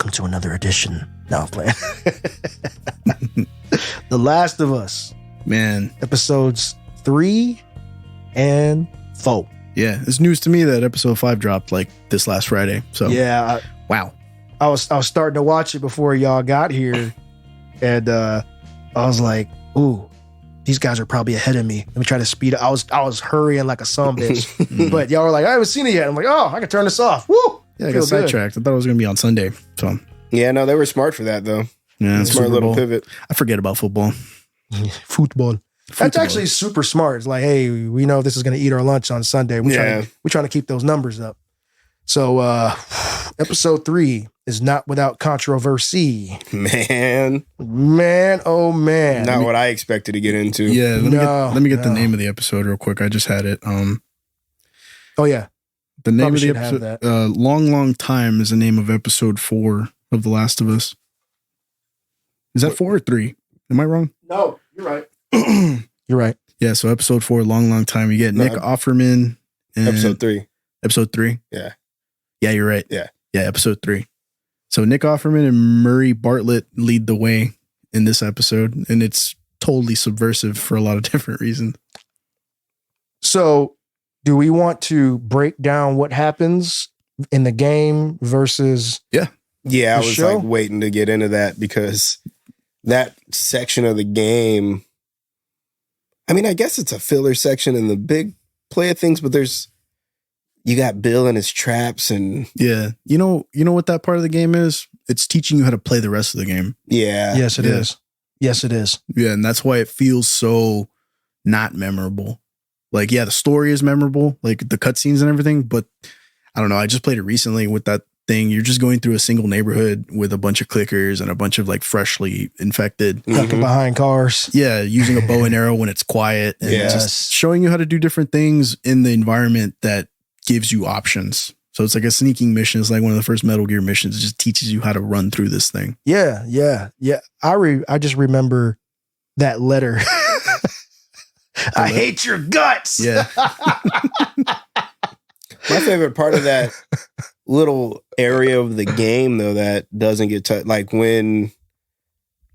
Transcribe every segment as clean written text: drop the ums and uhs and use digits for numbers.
welcome to another edition. No, I'm playing. The Last of Us. Man. Episodes 3 and 4. Yeah, it's news to me that episode 5 dropped like this last Friday. So yeah, wow. I was starting to watch it before y'all got here, and I was like, "Ooh, these guys are probably ahead of me. Let me try to speed up." I was hurrying like a son bitch, but y'all were like, "I haven't seen it yet." I'm like, "Oh, I can turn this off." Woo! Yeah, I got sidetracked. I thought it was going to be on Sunday. So yeah, no, they were smart for that though. Yeah, smart little pivot. I forget about football. Football. That's actually super smart. It's like, hey, we know this is going to eat our lunch on Sunday. We're trying to keep those numbers up. So, episode 3 is not without controversy. Man, oh man. Not what I expected to get into. Yeah, let me get the name of the episode real quick. I just had it. Oh yeah. The name of the episode, Long Time, is the name of episode 4 of The Last of Us. Is that 4 or 3? Am I wrong? No, you're right. You're right. Yeah, so episode 4, Long Time. You get Nick Offerman. And episode 3. Episode 3? Yeah. Yeah, you're right. Yeah. Yeah, episode 3. So Nick Offerman and Murray Bartlett lead the way in this episode, and it's totally subversive for a lot of different reasons. So, do we want to break down what happens in the game versus Yeah, I was show? like waiting to get into that because that section of the game, I mean, I guess it's a filler section in the big play of things, but you got Bill and his traps and yeah, you know what that part of the game is? It's teaching you how to play the rest of the game. Yeah. Yes, it is. Yes, it is. Yeah, and that's why it feels so not memorable. Like, yeah, the story is memorable, like the cutscenes and everything, but I don't know. I just played it recently with that thing. You're just going through a single neighborhood with a bunch of clickers and a bunch of like freshly infected. Ducking behind cars. Yeah, using a bow and arrow when it's quiet. And just showing you how to do different things in the environment that gives you options. So it's like a sneaking mission. It's like one of the first Metal Gear missions. It just teaches you how to run through this thing. Yeah. I just remember that letter. I hate your guts. Yeah. My favorite part of that little area of the game, though, that doesn't get touched, like when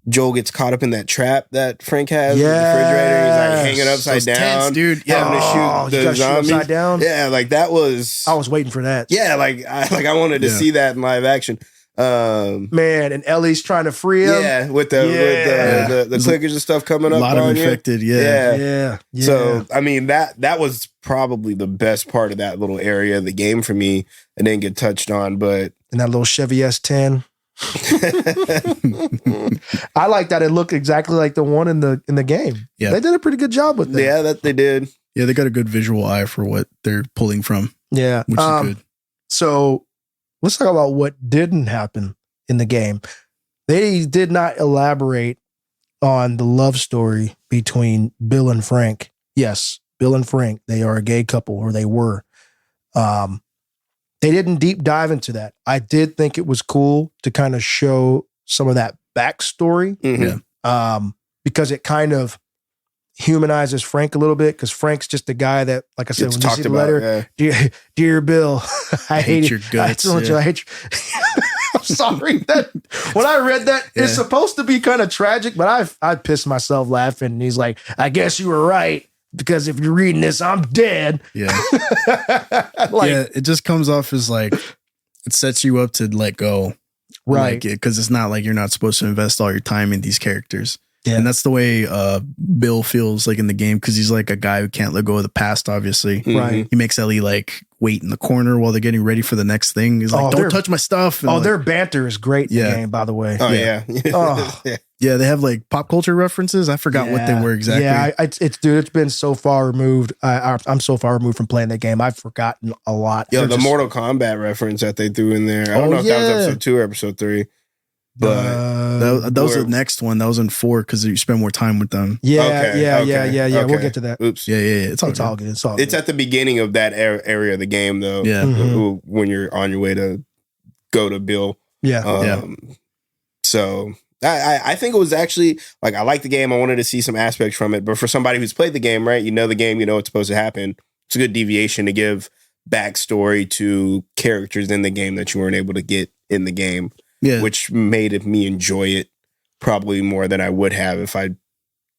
Joel gets caught up in that trap that Frank has in the refrigerator. He's like hanging upside down, tense, dude. Yeah, having to shoot the zombies upside down. Yeah, like that was. I was waiting for that. Yeah, I wanted to see that in live action. Man, and Ellie's trying to free him. Yeah, with the clickers and stuff coming up. A lot of infected. Yeah. So I mean that was probably the best part of that little area of the game for me. It didn't get touched on, but and that little Chevy S10. I like that it looked exactly like the one in the game. Yeah, they did a pretty good job with that. Yeah, that they did. Yeah, they got a good visual eye for what they're pulling from. Yeah, which is good. So let's talk about what didn't happen in the game. They did not elaborate on the love story between Bill and Frank. Yes, Bill and Frank, they are a gay couple, or they were. They didn't deep dive into that. I did think it was cool to kind of show some of that backstory. Mm-hmm. Because it kind of humanizes Frank a little bit, because Frank's just a guy that, like I said, when you see the letter, dear Bill, I hate your guts. I hate you. I'm sorry. That when I read that, it's supposed to be kind of tragic, but I pissed myself laughing. And he's like, I guess you were right, because if you're reading this, I'm dead. Yeah. Yeah, it just comes off as like, it sets you up to let go. Right. Because it's not like you're not supposed to invest all your time in these characters. Yeah. And that's the way Bill feels like in the game, because he's like a guy who can't let go of the past, obviously. Right. He makes Ellie like wait in the corner while they're getting ready for the next thing. He's like, don't touch my stuff. And their banter is great in the game, by the way. Oh, yeah. Yeah, they have like pop culture references. I forgot what they were exactly. Yeah, it's been so far removed. I'm so far removed from playing that game. I've forgotten a lot. Yeah, the Mortal Kombat reference that they threw in there. I don't know if that was episode 2 or episode 3. But that was the next one. That was in 4 because you spend more time with them. Yeah. We'll get to that. Oops. Yeah. It's all good. It's at the beginning of that area of the game, though. Yeah. Mm-hmm. When you're on your way to go to Bill. Yeah. So I think it was actually like, I like the game. I wanted to see some aspects from it. But for somebody who's played the game, right? You know the game. You know what's supposed to happen. It's a good deviation to give backstory to characters in the game that you weren't able to get in the game. Yeah. which made me enjoy it probably more than I would have if I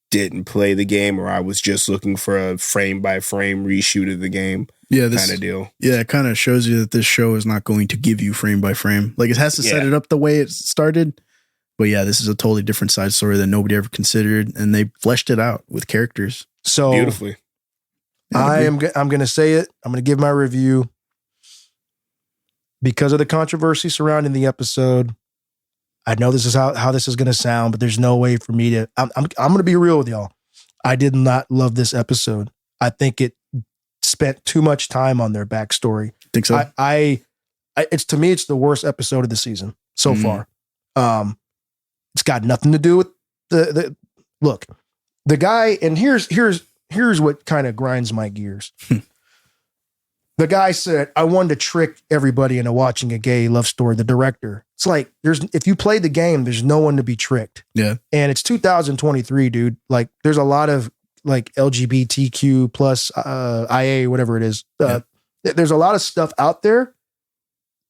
didn't play the game or I was just looking for a frame by frame reshoot of the game Yeah, kind of deal. Yeah, it kind of shows you that this show is not going to give you frame by frame. Like, it has to set it up the way it started. But yeah, this is a totally different side story that nobody ever considered, and they fleshed it out with characters. So Beautifully. I'm going to say it. I'm going to give my review. Because of the controversy surrounding the episode, I know this is how this is going to sound, but there's no way for me to. I'm going to be real with y'all. I did not love this episode. I think it spent too much time on their backstory. Think so? It's to me, it's the worst episode of the season so far. It's got nothing to do with the look. The guy, and here's what kind of grinds my gears. The guy said, I wanted to trick everybody into watching a gay love story. The director. It's like, if you play the game, there's no one to be tricked. Yeah. And it's 2023, dude. Like, there's a lot of like LGBTQ plus IA, whatever it is. There's a lot of stuff out there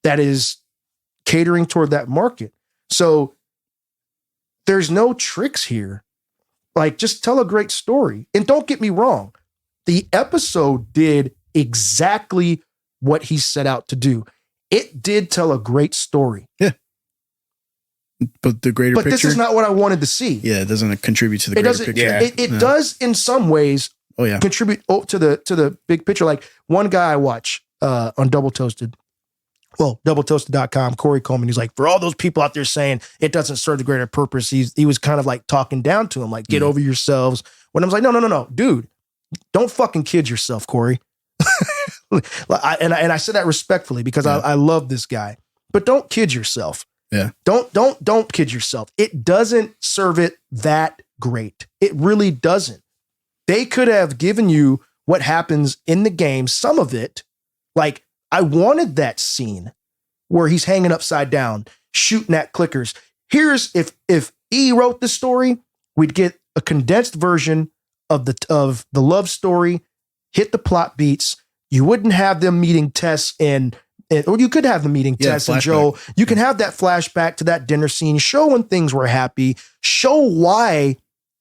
that is catering toward that market. So there's no tricks here. Like, just tell a great story. And don't get me wrong. The episode did exactly what he set out to do. It did tell a great story. Yeah. But the greater picture. But this is not what I wanted to see. Yeah, it doesn't contribute to the greater picture. Yeah. It does in some ways contribute to the big picture. Like, one guy I watch on Double Toasted. Well, doubletoasted.com, Corey Coleman, he's like, for all those people out there saying it doesn't serve the greater purpose, he was kind of like talking down to him, like, get over yourselves. When I was like, no, dude, don't fucking kid yourself, Corey. And I said that respectfully because I love this guy, but don't kid yourself. Yeah. Don't kid yourself. It doesn't serve it that great. It really doesn't. They could have given you what happens in the game, some of it. Like, I wanted that scene where he's hanging upside down, shooting at clickers. Here's if E wrote the story, we'd get a condensed version of the love story, hit the plot beats. You wouldn't have them meeting Tess or you could have them meeting Tess and Joel. You can have that flashback to that dinner scene, show when things were happy, show why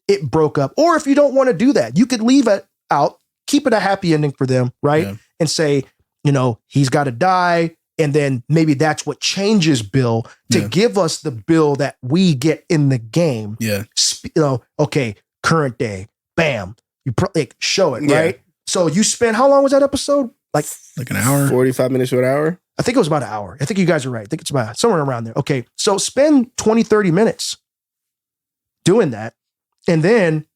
it broke up. Or if you don't want to do that, you could leave it out, keep it a happy ending for them, right? Yeah. And say, he's got to die. And then maybe that's what changes Bill to give us the Bill that we get in the game. Yeah. Okay, current day, bam. You show it, right? So you spent, how long was that episode? Like an hour? 45 minutes to an hour? I think it was about an hour. I think you guys are right. I think it's about somewhere around there. Okay, so spend 20, 30 minutes doing that and then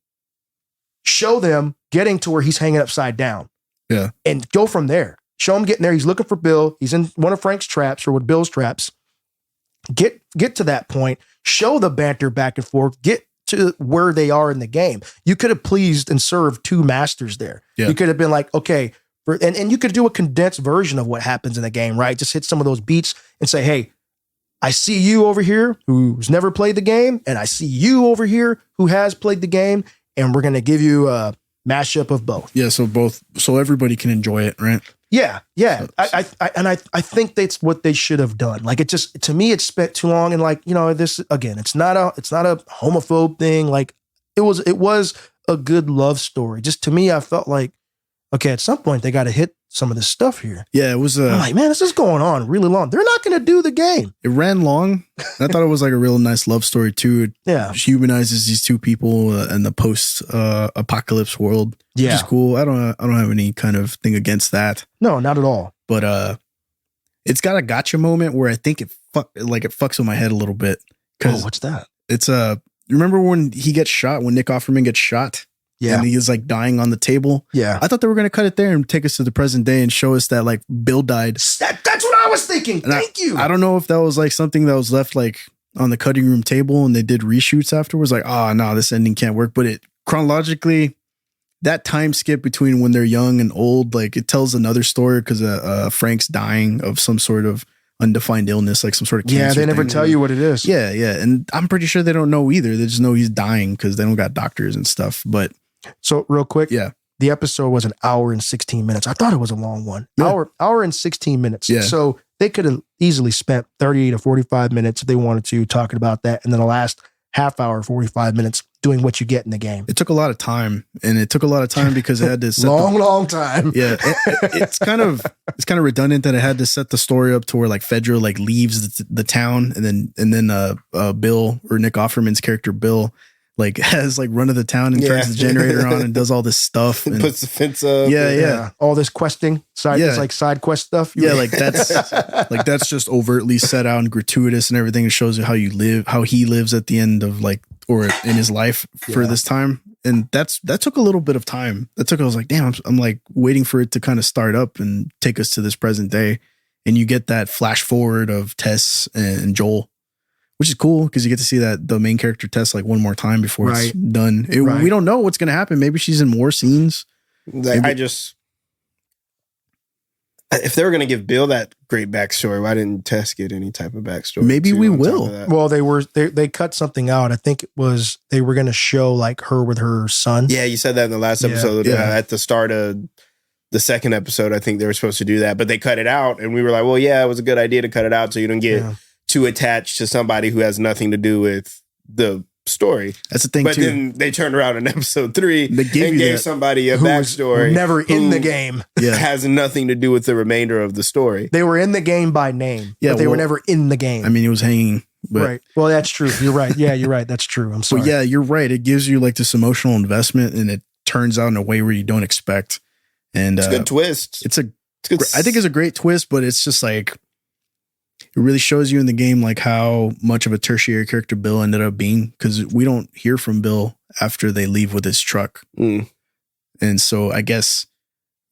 show them getting to where he's hanging upside down. Yeah. And go from there. Show him getting there. He's looking for Bill. He's in one of Frank's traps or with Bill's traps. Get to that point. Show the banter back and forth. Get to where they are in the game. You could have pleased and served two masters there. Yeah. You could have been like, okay, and you could do a condensed version of what happens in the game, right? Just hit some of those beats and say, hey, I see you over here who's never played the game, and I see you over here who has played the game, and we're going to give you a mashup of both. Yeah, so everybody can enjoy it, right? Yeah. I think that's what they should have done. Like, it just, to me, it spent too long. And like, this, again, it's not a homophobe thing. Like, it was a good love story. Just to me, I felt like, okay, at some point they got to hit some of this stuff here. Yeah, it was. I'm like, man, this is going on really long. They're not going to do the game. It ran long. I thought it was like a real nice love story too. It humanizes these two people in the post apocalypse world. Which is cool. I don't have any kind of thing against that. No, not at all. But it's got a gotcha moment where I think it fucks with my head a little bit. Oh, what's that? It's remember when he gets shot, when Nick Offerman gets shot? Yeah. And he is like dying on the table. Yeah. I thought they were going to cut it there and take us to the present day and show us that like Bill died. That's what I was thinking. And Thank you. I don't know if that was like something that was left like on the cutting room table and they did reshoots afterwards. Like, oh, no, this ending can't work. But it chronologically, that time skip between when they're young and old, like it tells another story because Frank's dying of some sort of undefined illness, like some sort of cancer. Yeah, they never tell you what it is. Yeah. And I'm pretty sure they don't know either. They just know he's dying because they don't got doctors and stuff. But so real quick, the episode was an hour and 16 minutes. I thought it was a long one. Yeah. Hour and 16 minutes. Yeah. So they could have easily spent 30 to 45 minutes if they wanted to talking about that. And then the last half hour, 45 minutes doing what you get in the game. It took a lot of time, and it took a lot of time because it had to set long time. Yeah, it's kind of redundant that it had to set the story up to where like Fedra like leaves the town, and then Bill, or Nick Offerman's character Bill, like has like run of the town and turns the generator on and does all this stuff and puts the fence up. Yeah. All this questing side, it's like side quest stuff. Like that's just overtly set out and gratuitous and everything. It shows you how you live, how he lives at the end of like, or in his life for this time. And that took a little bit of time. I was like, damn, I'm like waiting for it to kind of start up and take us to this present day. And you get that flash forward of Tess and Joel, which is cool because you get to see that the main character Tess like one more time before it's done. We don't know what's going to happen. Maybe she's in more scenes. If they were going to give Bill that great backstory, why didn't Tess get any type of backstory? Maybe we will. Well, they cut something out. I think it was they were going to show like her with her son. Yeah, you said that in the last episode. At the start of the second episode, I think they were supposed to do that, but they cut it out, and we were like, well, yeah, it was a good idea to cut it out so you don't get too attached to somebody who has nothing to do with the story. That's the thing, but then they turned around in episode 3 and gave somebody a backstory never in the game. Has nothing to do with the remainder of the story. They were in the game by name, but they were never in the game. I mean, it was hanging. But, right. Well, that's true. You're right. Yeah, you're right. That's true. I'm sorry. But yeah, you're right. It gives you like this emotional investment, and it turns out in a way where you don't expect. And it's a good twist. I think it's a great twist, but it's just like, it really shows you in the game like how much of a tertiary character Bill ended up being, because we don't hear from Bill after they leave with his truck. And so I guess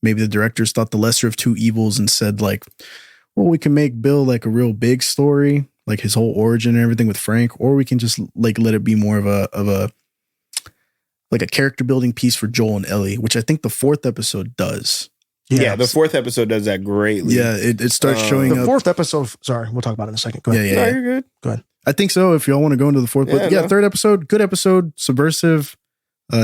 maybe the directors thought the lesser of two evils and said like, well, we can make Bill like a real big story, like his whole origin and everything with Frank, or we can just like let it be more of a like a character building piece for Joel and Ellie, which I think the 4th episode does. Yeah, the 4th episode does that greatly. Yeah, it starts showing the up. 4th episode, sorry, we'll talk about it in a second. Go ahead. Yeah. You're good. Go ahead. I think so, if y'all want to go into the 4th. But 3rd episode, good episode, subversive,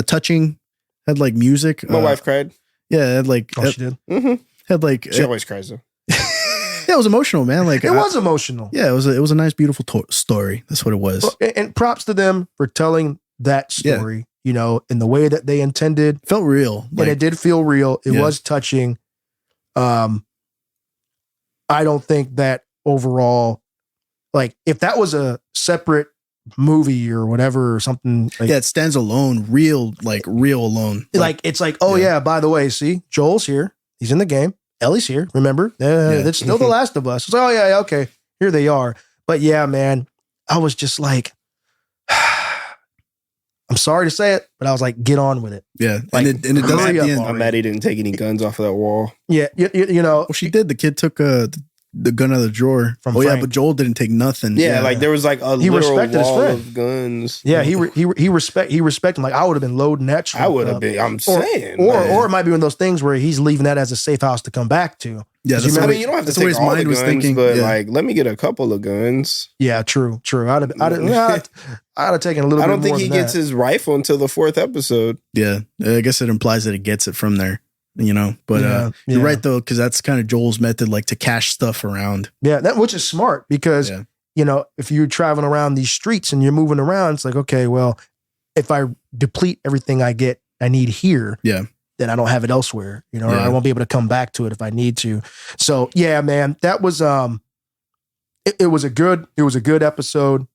touching, had like music. My wife cried. Yeah, had like... she did? Mm-hmm. Had like... She always cries, though. Yeah, it was emotional, man. Like it was emotional. Yeah, it was a nice, beautiful story. That's what it was. Well, and props to them for telling that story, you know, in the way that they intended. It felt real. And it did feel real. It was touching. I don't think that overall, like if that was a separate movie or whatever or something, like, it stands alone, real alone. Like it's like, oh yeah, by the way, see, Joel's here, he's in the game, Ellie's here. Remember, it's still The Last of Us. It's like, oh yeah, okay, here they are. But yeah, man, I was just like, I'm sorry to say it, but I was like, get on with it. Yeah. Like, and it does at the end. I'm mad he didn't take any guns off of that wall. Yeah. You know. Well, she did. The kid took the gun out of the drawer. From Frank. Frank. But Joel didn't take nothing. Yeah, like there was like a literal respected his wall friend. of guns. Yeah, he respected him. Like I would have been loading that shit. I would have been. I'm saying. Or it might be one of those things where he's leaving that as a safe house to come back to. Yeah, you don't have to take all the guns, but like, let me get a couple of guns. Yeah, true. I'd have taken a little bit more. I don't think he gets his rifle until the 4th episode. Yeah, I guess it implies that it gets it from there, you know. But you're right though, because that's kind of Joel's method, like to cache stuff around. Yeah, which is smart because you know, if you're traveling around these streets and you're moving around, it's like, okay, well, if I deplete everything I need here, then I don't have it elsewhere, you know, or I won't be able to come back to it if I need to. So yeah, man, that was it was a good episode.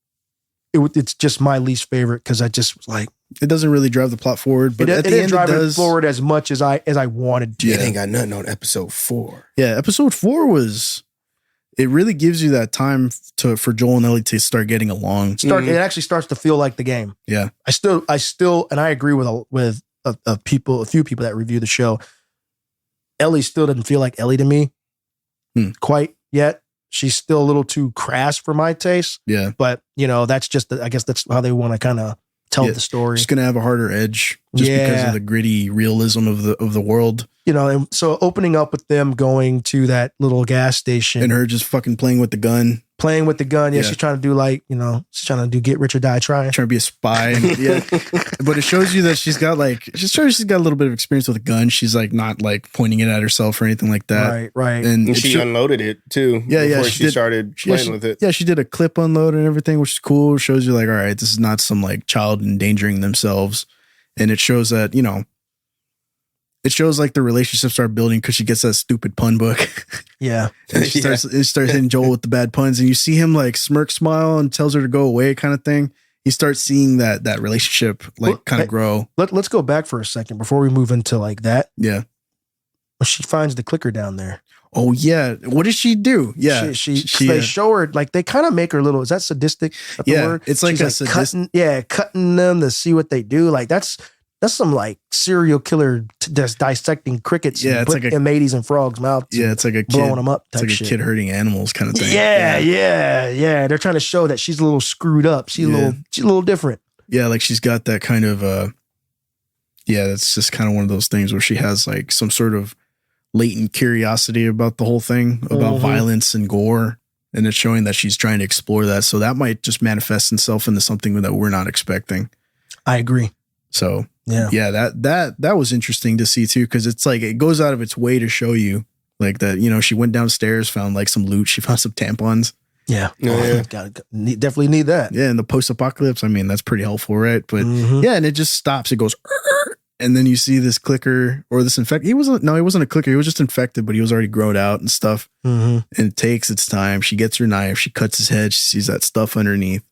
It's just my least favorite because I just was like, it doesn't really drive the plot forward, but it didn't drive it forward as much as I wanted to. It ain't got nothing on episode 4. Yeah, episode 4 was. It really gives you that time for Joel and Ellie to start getting along. It actually starts to feel like the game. Yeah, I still, and I agree with a few people that review the show. Ellie still doesn't feel like Ellie to me quite yet. She's still a little too crass for my taste. Yeah, but you know, that's just I guess that's how they want to kind of tell the story. She's gonna have a harder edge just because of the gritty realism of the world. You know, and so opening up with them going to that little gas station and her just fucking playing with the gun. Yeah, she's trying to do she's trying to do get rich or die trying. Trying to be a spy. Yeah. But it shows you that she's got a little bit of experience with a gun. She's like not like pointing it at herself or anything like that. Right. And she unloaded it too. Before she started playing with it. Yeah, she did a clip unload and everything, which is cool. It shows you like, all right, this is not some like child endangering themselves. And it shows that, you know, it shows like the relationships start building because she gets that stupid pun book. Yeah. And she starts hitting Joel with the bad puns, and you see him like smirk, smile, and tells her to go away kind of thing. You start seeing that relationship like kind of grow. Let's go back for a second before we move into like that. Yeah. Well, she finds the clicker down there. Oh yeah. What does she do? Yeah. They show her like they kind of make her a little, is that sadistic? Yeah. Word? It's like she's cutting them to see what they do. Like that's some like serial killer that's dissecting crickets. Yeah, it's like in mateys and frogs' mouths. Yeah, it's like a kid, blowing them up. It's like shit. a kid hurting animals kind of thing. Yeah. They're trying to show that she's a little screwed up. She's a little different. Yeah, like she's got that kind of that's just kind of one of those things where she has like some sort of latent curiosity about the whole thing, about violence and gore. And it's showing that she's trying to explore that. So that might just manifest itself into something that we're not expecting. I agree. So that was interesting to see too, because it's like it goes out of its way to show you like that. You know, she went downstairs, found like some loot. She found some tampons. Yeah, definitely need that. Yeah, in the post-apocalypse, I mean that's pretty helpful, right? But yeah, and it just stops. It goes, and then you see this clicker or this infect. He wasn't a clicker. He was just infected, but he was already grown out and stuff. And it takes its time. She gets her knife. She cuts his head. She sees that stuff underneath.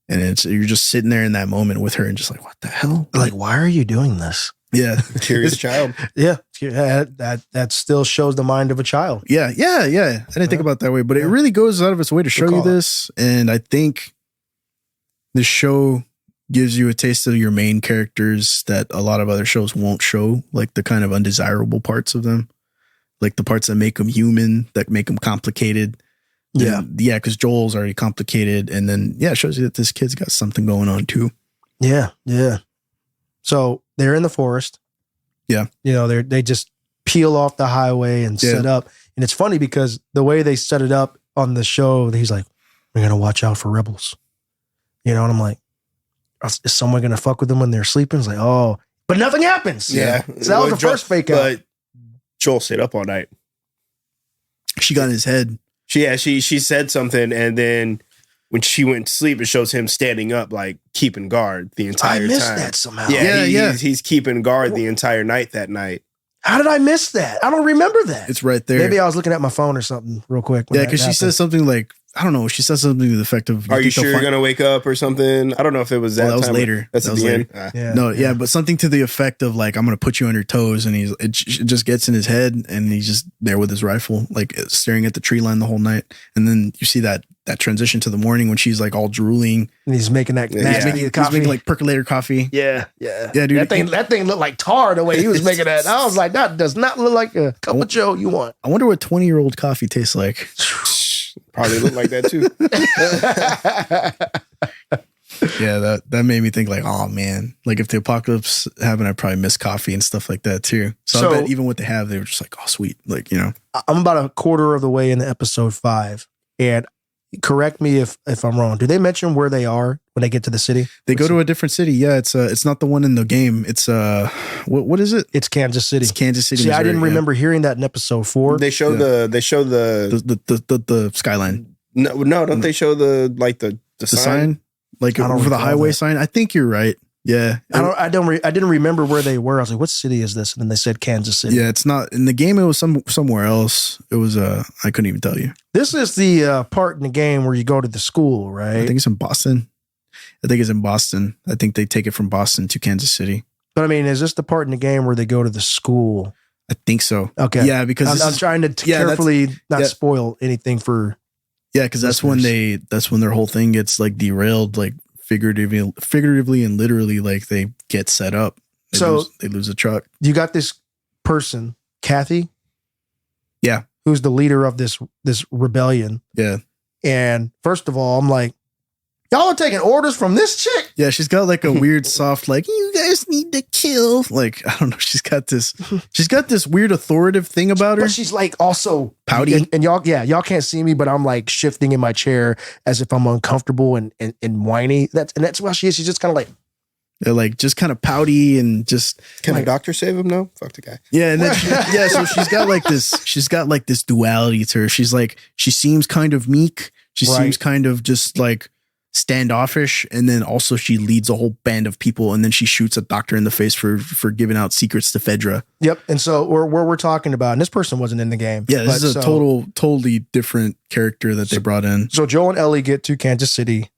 And you're just sitting there in that moment with her and just like, what the hell? Like, why are you doing this? Yeah. Curious child. Yeah. That still shows the mind of a child. Yeah. I didn't think about it that way, but it really goes out of its way to show you this. And I think the show gives you a taste of your main characters that a lot of other shows won't show, like the kind of undesirable parts of them, like the parts that make them human, that make them complicated. Yeah, because Joel's already complicated, and then it shows you that this kid's got something going on too. Yeah. So they're in the forest. Yeah, you know they just peel off the highway and set up, and it's funny because the way they set it up on the show, he's like, "We're gonna watch out for rebels," you know, and I'm like, "Is someone gonna fuck with them when they're sleeping?" It's like, oh, but nothing happens. Yeah, so that was the first fake out. But Joel stayed up all night. She got in his head. She said something, and then when she went to sleep, it shows him standing up, like keeping guard the entire time. I missed that somehow. He's keeping guard the entire night that night. How did I miss that? I don't remember that. It's right there. Maybe I was looking at my phone or something real quick. Yeah, because she says something like, I don't know. She says something to the effect of, "Are you sure you're going to wake up or something?" I don't know if it was that. That was later. That's at the end. But something to the effect of like, "I'm going to put you on your toes," and it just gets in his head, and he's just there with his rifle, like staring at the tree line the whole night. And then you see that transition to the morning when she's like all drooling, and he's making that he's making like percolator coffee. Yeah, dude. That thing looked like tar the way he was making that. I was like, that does not look like a cup of Joe you want. I wonder what 20-year-old coffee tastes like. Probably look like that too. Yeah, that made me think like, oh man, like if the apocalypse happened, I'd probably miss coffee and stuff like that too. So I bet even what they have, they were just like, oh sweet, like, you know. I'm about a quarter of the way into episode 5, and correct me if I'm wrong. Do they mention where they are when they get to the city? They go to a different city. Yeah, it's not the one in the game. It's what is it? It's Kansas City. It's Kansas City. See, Missouri, I didn't remember hearing that in episode 4. They show the skyline. No, don't they show the sign? Like for the highway sign? I think you're right. Yeah. I didn't remember where they were. I was like, what city is this? And then they said Kansas City. Yeah, it's not in the game. It was somewhere else. It was I couldn't even tell you. This is the part in the game where you go to the school, right? I think it's in Boston. I think they take it from Boston to Kansas City. But I mean, is this the part in the game where they go to the school? I think so. Okay. Yeah, because I'm trying to carefully not spoil anything for. Yeah, because that's when their whole thing gets like derailed, like figuratively and literally, like they get set up. They lose a truck. You got this person, Kathy. Yeah, who's the leader of this rebellion. Yeah, and first of all, I'm like, Y'all are taking orders from this chick? Yeah, she's got like a weird soft, like, you guys need to kill. Like, I don't know. She's got this weird authoritative thing about her. But she's like also Pouty. And y'all can't see me, but I'm like shifting in my chair as if I'm uncomfortable and whiny. That's why she is. She's just kind of like, They're like just kind of pouty and just. Can a doctor save him? No, fuck the guy. Yeah, and then so she's got like this duality to her. She's like, she seems kind of meek. She seems kind of just like standoffish, and then also she leads a whole band of people, and then she shoots a doctor in the face for giving out secrets to Fedra. Yep. And so we're talking about, and this person wasn't in the game. Yeah, this is a totally different character that they brought in. So Joel and Ellie get to Kansas City.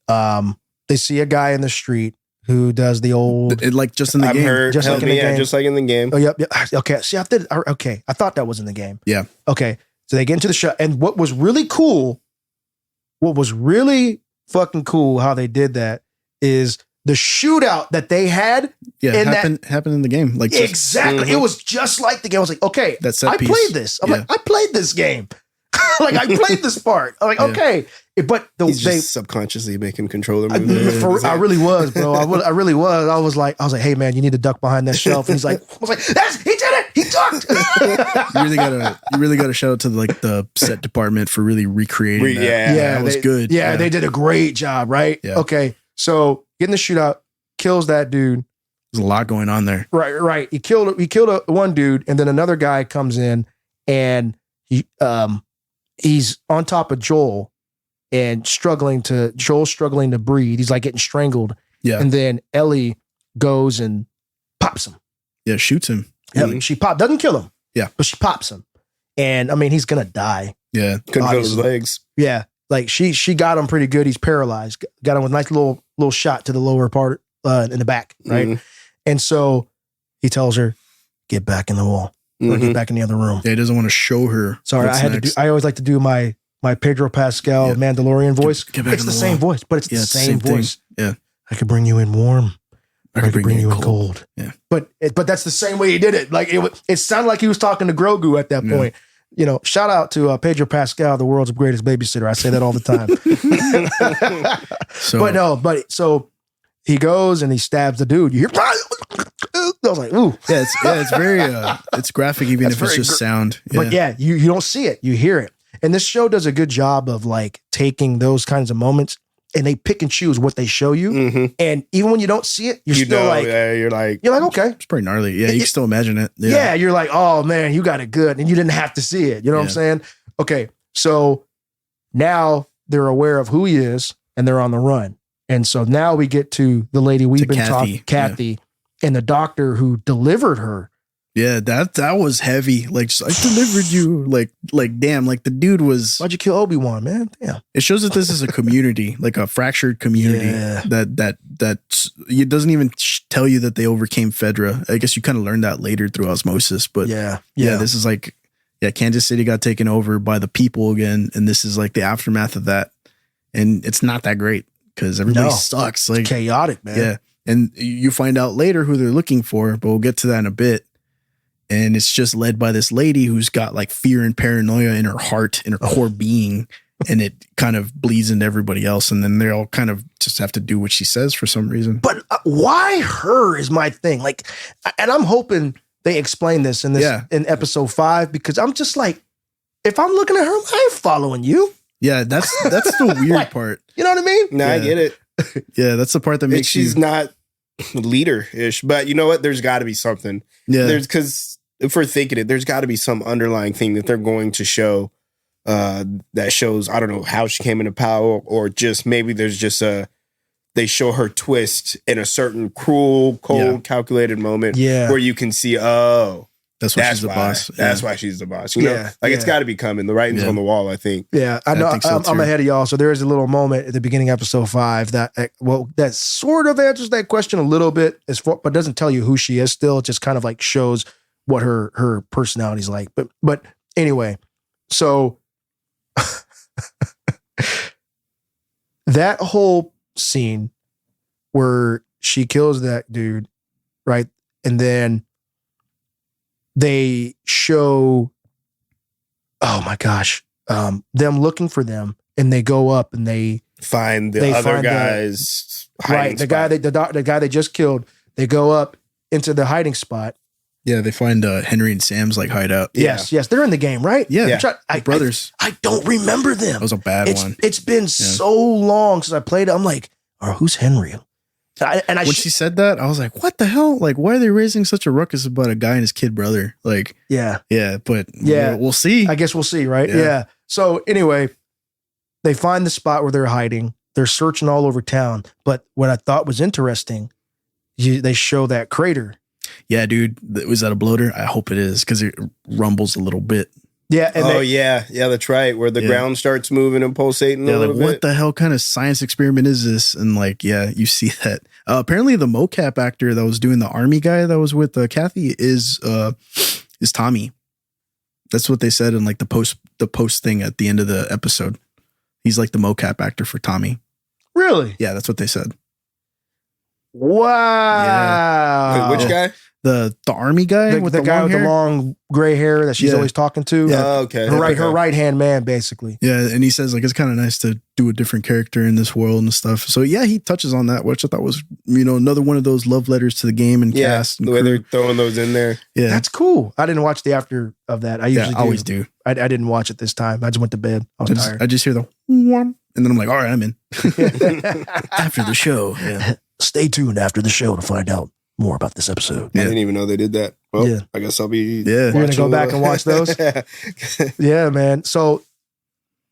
They see a guy in the street who does the old, like just in the game. Heard, just like in the game. Just like in the game. Oh, yep. Okay. See, I thought that was in the game. Yeah. Okay. So they get into the shot, and what was really fucking cool, how they did that is the shootout that they had. Yeah, happened in the game. Like exactly. It was just like the game. I was like, okay, I played this. I'm like, I played this game. Like I played this part. I'm like, okay. But He's just subconsciously making controller moves. I really was, bro. I really was. I was like, hey man, you need to duck behind that shelf. And he's like, I was like, he did it. He ducked. you really gotta shout out to the set department for really recreating that. Yeah, that was good. Yeah, they did a great job, right? Yeah. Okay. So getting the shootout, kills that dude. There's a lot going on there. Right. He killed one dude, and then another guy comes in, and he's on top of Joel and Joel's struggling to breathe. He's like getting strangled. Yeah. And then Ellie goes and pops him. Yeah, shoots him. Yeah, she doesn't kill him. Yeah. But she pops him. And I mean, he's gonna die. Yeah. Couldn't feel his legs. Yeah. Like she got him pretty good. He's paralyzed. Got him with a nice little shot to the lower part in the back. Right. Mm-hmm. And so he tells her, get back in the wall. Or get back in the other room. Yeah, he doesn't want to show her. Sorry, I always like to do my Pedro Pascal Mandalorian voice. It's the same voice, but it's the same voice. Thing. Yeah. I could bring you in warm. I could bring you in cold. Yeah. But that's the same way he did it. Like it sounded like he was talking to Grogu at that point. You know, shout out to Pedro Pascal, the world's greatest babysitter. I say that all the time. So he goes and he stabs the dude. You hear? I was like, ooh. Yeah, it's very it's graphic, even if it's just sound. Yeah. But yeah, you don't see it, you hear it. And this show does a good job of like taking those kinds of moments and they pick and choose what they show you. Mm-hmm. And even when you don't see it, you're like, okay. It's pretty gnarly. Yeah, you can still imagine it. Yeah, you're like, oh man, you got it good. And you didn't have to see it. You know what I'm saying? Okay, so now they're aware of who he is and they're on the run. And so now we get to the lady we've been talking, Kathy, and the doctor who delivered her. Yeah, that was heavy. Like, I delivered you. Like, damn. Like, the dude was. Why'd you kill Obi-Wan, man? Damn. It shows that this is a community, like a fractured community. Yeah. That it doesn't even tell you that they overcame Fedra. I guess you kind of learned that later through osmosis. But yeah, this is like, Kansas City got taken over by the people again, and this is like the aftermath of that. And it's not that great because everybody sucks. Like, it's chaotic, man. Yeah. And you find out later who they're looking for, but we'll get to that in a bit. And it's just led by this lady who's got like fear and paranoia in her heart, in her core being. And it kind of bleeds into everybody else. And then they all kind of just have to do what she says for some reason. But why her is my thing. Like, and I'm hoping they explain this in episode 5, because I'm just like, if I'm looking at her, I ain't following you. Yeah, that's the weird part. You know what I mean? No, I get it. Yeah, that's the part that makes she's not leader-ish, but you know what? There's got to be something. Yeah, because if we're thinking it, there's got to be some underlying thing that they're going to show that shows, I don't know, how she came into power, or just maybe there's just they show her twist in a certain cruel, cold, calculated moment where you can see, that's why she's the boss. That's why she's the boss. You know, it's got to be coming. The writing's on the wall, I think. Yeah, I know. I'm ahead of y'all. So there is a little moment at the beginning of episode 5 that sort of answers that question a little bit, but doesn't tell you who she is. Still, it just kind of like shows what her personality's like. But anyway, so that whole scene where she kills that dude, right, and then they show, oh my gosh, them looking for them, and they go up and they find the They other find the- guy's hiding right, the spot. guy they just killed. They go up into the hiding spot. Yeah, they find Henry and Sam's like hideout. Yeah. Yes, they're in the game, right? Yeah, Which brothers. I don't remember them. That was a bad one. It's been so long since I played it. I'm like, oh, who's Henry? And When she said that, I was like, what the hell? Like, why are they raising such a ruckus about a guy and his kid brother? Like, yeah, but Yeah. we'll see. I guess we'll see, right? Yeah. Yeah. So anyway, they find the spot where they're hiding. They're searching all over town. But what I thought was interesting, they show that crater. Yeah, dude. Was that a bloater? I hope it is because it rumbles a little bit. Yeah. And Yeah, that's right. Where the Yeah. ground starts moving and pulsating Yeah, a like little what bit. the hell kind of science experiment is this? And like, yeah, you see that. Apparently, the mocap actor that was doing the army guy that was with Kathy is Tommy. That's what they said in like the post thing at the end of the episode. He's like the mocap actor for Tommy. Really? Yeah, that's what they said. Wow. Wait, which guy? The army guy with the guy long with hair? the long gray hair that she's Yeah. always talking to. Yeah. Oh, okay. Her right hand man, basically. Yeah, and he says like it's kind of nice to do a different character in this world and stuff. So yeah, he touches on that, which I thought was another one of those love letters to the game and Yeah, cast. And the way crew. they're throwing those in there. Yeah, That's cool. I didn't watch the after of that. I usually always do. I didn't watch it this time. I just went to bed. I was tired. I just hear the whomp, and then I'm like, all right, I'm in. After the show, yeah. Stay tuned after the show to find out more about this episode. I Yeah. didn't even know they did that. Well, Yeah. I guess I'll be. Yeah. You're gonna go watching back and watch those? Yeah, man. So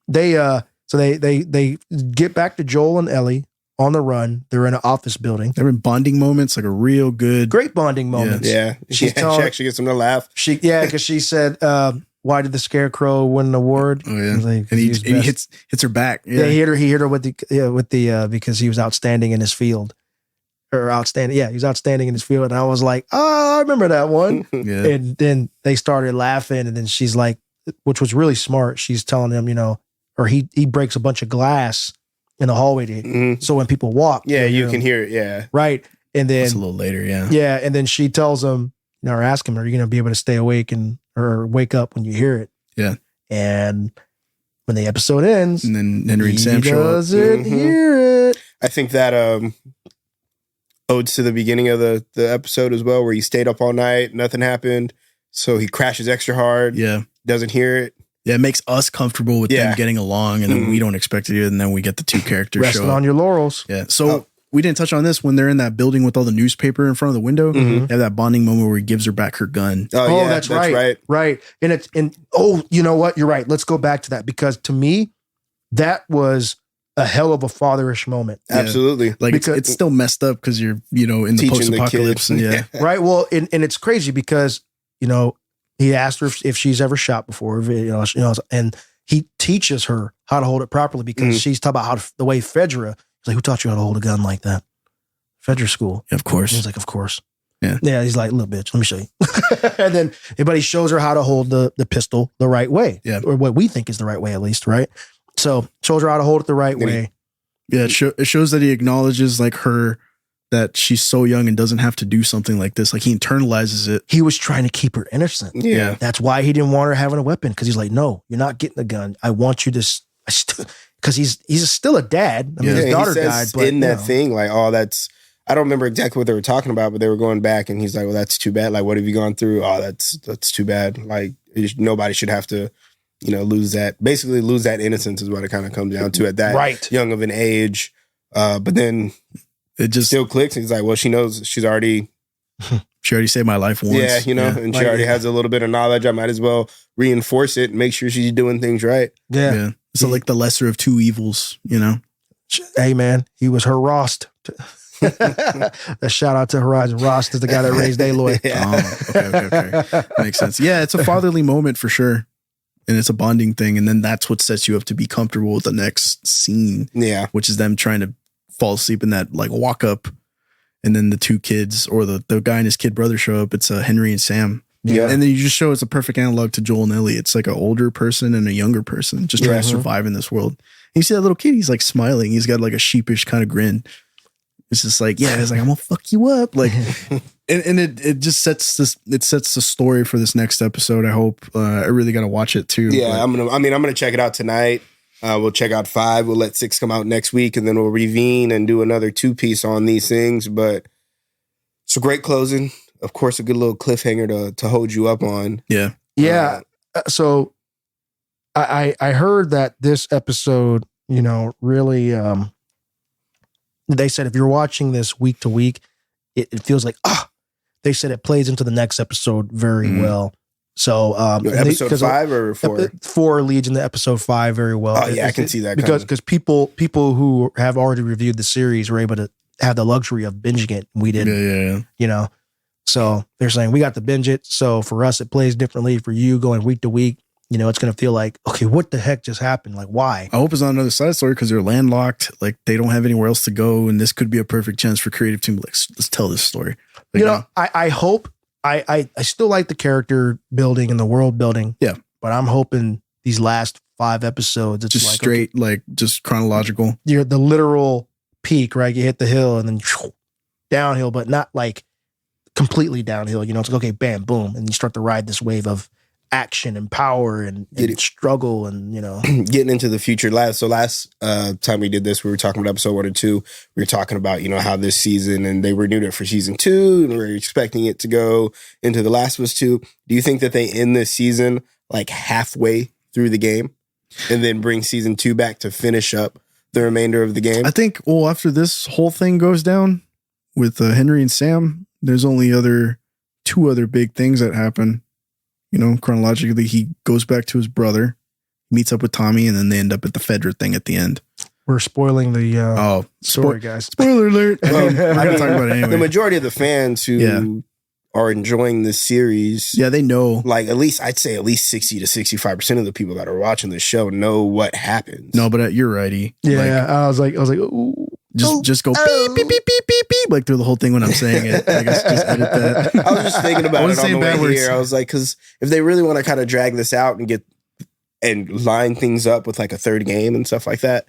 they get back to Joel and Ellie on the run. They're in an office building. They're in bonding moments, like a real good. Great bonding moments. Yeah, She's she telling- actually gets them to laugh. Because she said, "Why did the Scarecrow win an award?" Oh yeah, I was like, and he was and he best. hits her back. Yeah, he hit her with the because he was outstanding in his field. Or outstanding, yeah, he was outstanding in his field, and I was like, "Oh, I remember that one." yeah. And then they started laughing, and then she's like, which was really smart. She's telling him, or he breaks a bunch of glass in the hallway, Mhm. so when people walk, Yeah, they'll you hear can him. hear it. Yeah, Right, and then That's a little later. Yeah, yeah, and then she tells him, or ask him, "Are you going to be able to stay awake or wake up when you hear it?" Yeah. And when the episode ends, and then Henry and Sam he show up. doesn't Mhm. hear it. I think that odes to the beginning of the episode as well, where he stayed up all night, nothing happened, so he crashes extra hard. Yeah, Doesn't hear it. yeah. It makes us comfortable with Yeah. them getting along, and then Mhm. we don't expect it, and then we get the two characters Resting show up. on your laurels. Yeah. So Oh. we didn't touch on this when they're in that building with all the newspaper in front of the window. Mhm. They have that bonding moment where he gives her back her gun. Oh, yeah, that's right. Right. And you know what? You're right. Let's go back to that, because to me, that was a hell of a fatherish moment. Yeah. Absolutely. Like Because- it's still messed up because you're in the Teaching post the apocalypse. kids. Yeah. Right. Well, and it's crazy because, he asked her if she's ever shot before, and he teaches her how to hold it properly, because Mhm. she's talking about the way Fedra, he's like, who taught you how to hold a gun like that? Fedra school. Of course. He's like, of course. Yeah. Yeah. He's like, little bitch, let me show you. And then, but he shows her how to hold the pistol the right way. Yeah. Or what we think is the right way, at least. Right. So shows her how to hold it the right Then he- way. Yeah. It shows that he acknowledges like her, that she's so young and doesn't have to do something like this. Like he internalizes it. He was trying to keep her innocent. Yeah. That's why he didn't want her having a weapon, because he's like, no, you're not getting a gun. I want you to, because he's still a dad. I mean, Yeah. his Yeah, daughter he says died, but in that thing, like, oh, that's. I don't remember exactly what they were talking about, but they were going back, and he's like, "Well, that's too bad. Like, what have you gone through? Oh, that's too bad. Like, nobody should have to, lose that. Basically, lose that innocence is what it kind of comes down to at that Right. young of an age. But then It just still clicks. And he's like, well, she knows she's already, she already saved my life once. yeah, and she Like, already yeah. has a little bit of knowledge. I might as well reinforce it and make sure she's doing things right. Yeah. Yeah. So like the lesser of two evils, Hey, man, he was her Rost. A shout out to Horizon. Rost is the guy that raised Aloy. Yeah. Okay. Makes sense. Yeah, it's a fatherly moment for sure. And it's a bonding thing. And then that's what sets you up to be comfortable with the next scene, Yeah. which is them trying to fall asleep in that like walk up. And then the two kids or the guy and his kid brother show up. It's Henry and Sam. Yeah. And then you just show it's a perfect analog to Joel and Ellie. It's like an older person and a younger person just trying to survive in this world. And you see that little kid, he's like smiling. He's got like a sheepish kind of grin. It's just like, yeah, it's like, I'm gonna fuck you up. Like, and it just sets the story for this next episode. I hope I really got to watch it too. Yeah. But I'm going to check it out tonight. We'll check out 5. We'll let 6 come out next week, and then we'll reconvene and do another 2-piece on these things. But it's a great closing. Of course, a good little cliffhanger to hold you up on. Yeah. Yeah. So I heard that this episode, really, they said if you're watching this week to week, it feels like, they said it plays into the next episode very well. So, episode 5 or 4? 4 leads into episode 5 very well. Oh yeah, I can see that because people who have already reviewed the series were able to have the luxury of binging it. We didn't, So they're saying we got to binge it. So for us, it plays differently. For you going week to week, it's going to feel like, okay, what the heck just happened? Like, why? I hope it's not another side story because they're landlocked. Like they don't have anywhere else to go. And this could be a perfect chance for creative team. Like, let's tell this story. Like, I hope I still like the character building and the world building. Yeah. But I'm hoping these last 5 episodes, it's just like, straight, okay, just chronological. You're the literal peak, right? You hit the hill and then downhill, but not like completely downhill. It's like, okay, bam, boom. And you start to ride this wave of action and power and struggle and, getting into the future. Last time we did this, we were talking about episode 1 and 2. We were talking about, how this season, and they renewed it for season 2, and we were expecting it to go into The Last of Us 2. Do you think that they end this season like halfway through the game and then bring season 2 back to finish up the remainder of the game? I think, after this whole thing goes down with Henry and Sam, there's only 2 other big things that happen. Chronologically, he goes back to his brother, meets up with Tommy, and then they end up at the Fedra thing at the end. We're spoiling the story, guys. Spoiler alert. We're talking about it anyway. The majority of the fans who are enjoying this series, they know. Like I'd say at least 60 to 65% of the people that are watching this show know what happens. No, but you're right. Yeah, I was like, ooh. Just go beep, beep, beep, beep, beep, beep, like through the whole thing when I'm saying it. I guess just edit that. I was just thinking about it on the way here. I was like, because if they really want to kind of drag this out and line things up with like a third game and stuff like that,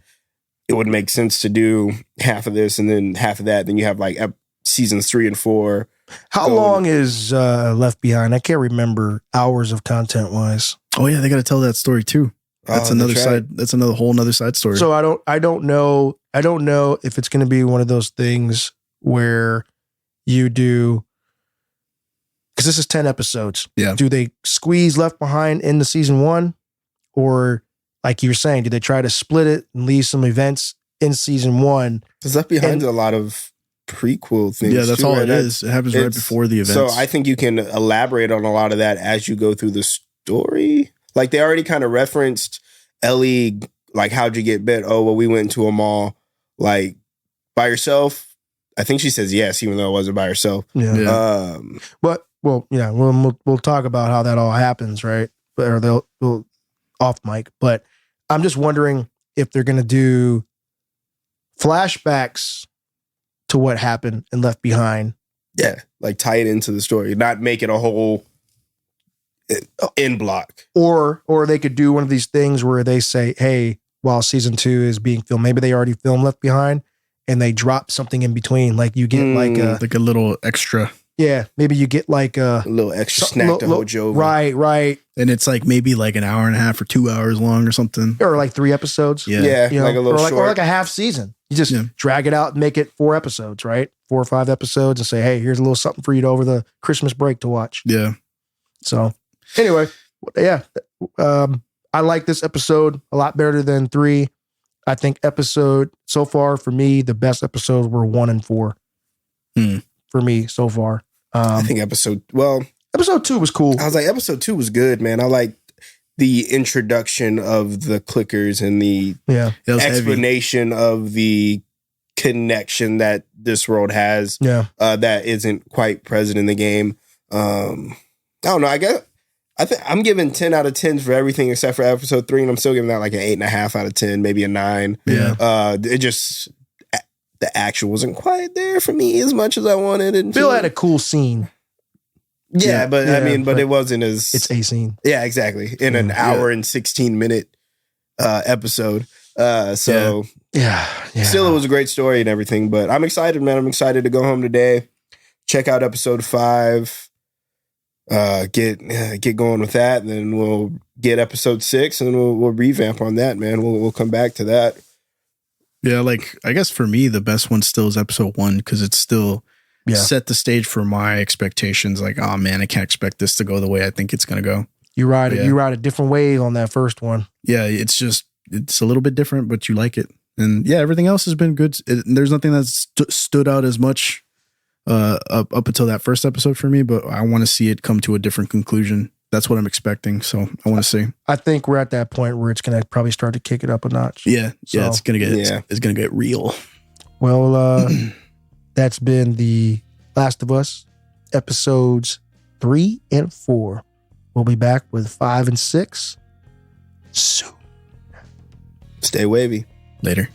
it would make sense to do half of this and then half of that. Then you have like seasons 3 and 4. How long is Left Behind? I can't remember hours of content wise. Oh yeah, they got to tell that story too. That's another side. That's whole another side story. So I don't know if it's going to be one of those things where you do, because this is 10 episodes. Yeah. Do they squeeze Left Behind into season 1, or like you were saying, do they try to split it and leave some events in season 1? Because Left Behind is a lot of prequel things. Yeah, that's all it is. It happens right before the events. So I think you can elaborate on a lot of that as you go through the story. Like they already kind of referenced Ellie, like, how'd you get bit? Oh, well, we went to a mall, like, by yourself. I think she says yes, even though it wasn't by herself. Yeah. We'll talk about how that all happens, right? Or they'll off mic. But I'm just wondering if they're going to do flashbacks to what happened and Left Behind. Yeah, like tie it into the story, not make it a whole in block. Or they could do one of these things where they say, hey, while season 2 is being filmed, maybe they already filmed Left Behind and they drop something in between. Like you get like a little extra. Yeah. Maybe you get like a little extra snack to hold you over. Right. And it's like maybe like an hour and a half or 2 hours long or something. Or like 3 episodes. Yeah. Like a little short. Or like a half season. You just drag it out and make it 4 episodes, right? 4 or 5 episodes and say, hey, here's a little something for you to over the Christmas break to watch. Yeah. So anyway, I like this episode a lot better than 3. I think so far for me, the best episodes were 1 and 4 for me so far. I think episode 2 was cool. I was like, episode 2 was good, man. I liked the introduction of the clickers and the explanation of the connection that this world has that isn't quite present in the game. I don't know. I think I'm giving 10 out of 10 for everything except for episode 3, and I'm still giving that like an 8.5 out of 10, maybe a 9. Yeah. It just, the action wasn't quite there for me as much as I wanted it. Bill had a cool scene. Yeah, but it wasn't as... It's a scene. Yeah, exactly. In an hour and 16 minute episode. Still, it was a great story and everything, but I'm excited, man. I'm excited to go home today, check out episode 5, get going with that, and then we'll get episode 6, and then we'll revamp on that, man. We'll come back to that. Yeah, like I guess for me the best one still is episode 1 because it's still set the stage for my expectations. Like, oh man, I can't expect this to go the way I think it's gonna go. You ride a different wave on that first one. Yeah, it's a little bit different, but you like it. And yeah, everything else has been good. There's nothing that's stood out as much up until that first episode for me, but I want to see it come to a different conclusion. That's what I'm expecting. So I want to see. I think we're at that point where it's going to probably start to kick it up a notch. Yeah. So, it's going to get real. Well, that's been the Last of Us episodes 3 and 4. We'll be back with 5 and 6 soon. Stay wavy. Later.